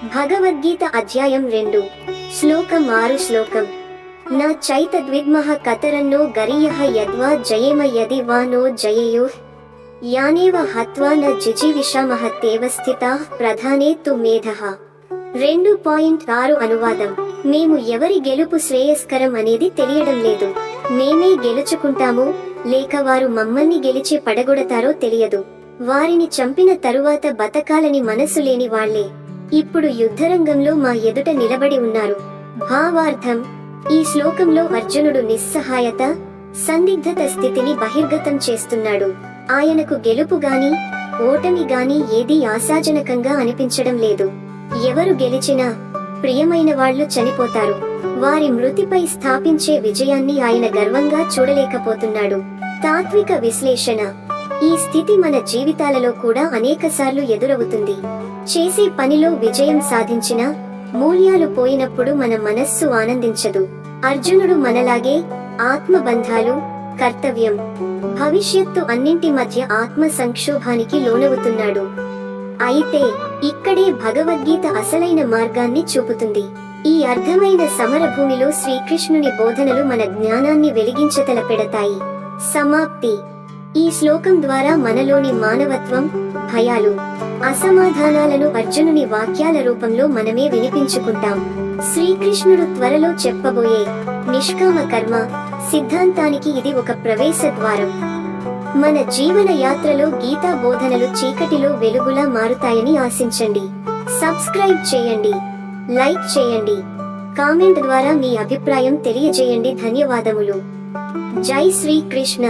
భగవద్గీత అధ్యాయం 2 శ్లోకం 6 శ్లోకం నా చైతద్విద్మః కతరన్నో గరీయః యద్వా జయేమ యది వా నో జయేయుః యానేవ హత్వా న జిజీవిషామః తేవ స్థితాః ప్రధానే తు మేధః 2.6 అనువాదం మేము ఎవరి గెలుపు శ్రేయస్కరం అనేది తెలియడం లేదు. మేమే గెలుచుకుంటామో లేక వారు మమ్మల్ని గెలిచి పడగొడతారో తెలియదు. వారిని చంపిన తరువాత బతకాలని మనసు లేని వాళ్లే ఇప్పుడు యుద్ధరంగంలో మా ఎదుట నిలబడి ఉన్నారు. భావార్థం ఈ శ్లోకంలో అర్జునుడు నిస్సహాయత, సందిగ్ధత స్థితిని బహిర్గతం చేస్తున్నాడు. ఆయనకు గెలుపు గాని ఓటమి గాని ఏదీ ఆశాజనకంగా అనిపించడం లేదు. ఎవరు గెలిచినా ప్రియమైన వాళ్లు చనిపోతారు. వారి మృతిపై స్థాపించే విజయాన్ని ఆయన గర్వంగా చూడలేకపోతున్నాడు. తాత్విక విశ్లేషణ ఈ స్థితి మన జీవితాలలో కూడా అనేకసార్లు ఎదురవుతుంది. చేసే పనిలో విజయం సాధించినా మూల్యాలు పోయినప్పుడు మన మనస్సు ఆనందించదు. అర్జునుడు మనలాగే ఆత్మబంధాలు, కర్తవ్యం, భవిష్యత్తు అన్నింటి మధ్య ఆత్మ సంక్షోభానికి లోనవుతున్నాడు. అయితే ఇక్కడే భగవద్గీత అసలైన మార్గాన్ని చూపుతుంది. ఈ అర్థమైన సమరభూమిలో శ్రీకృష్ణుని బోధనలు మన జ్ఞానాన్ని వెలిగించతలపెడతాయి. సమాప్తి ఈ శ్లోకం ద్వారా మనలోని మానవత్వం, భయాలు, అసమాధానాలను అర్జునుని వాక్యాల రూపంలో మనమే వినిపించుకుంటాం. శ్రీకృష్ణుడు త్వరలో చెప్పబోయే నిష్కామ కర్మ సిద్ధాంతానికి ఇది ఒక ప్రవేశ ద్వారం. మన జీవన యాత్రలో గీతా బోధనలు చీకటిలో వెలుగులా మారుతాయని ఆశించండి. సబ్స్క్రైబ్ చేయండి, లైక్ చేయండి, కామెంట్ ద్వారా మీ అభిప్రాయం తెలియజేయండి. ధన్యవాదములు. జై శ్రీకృష్ణ.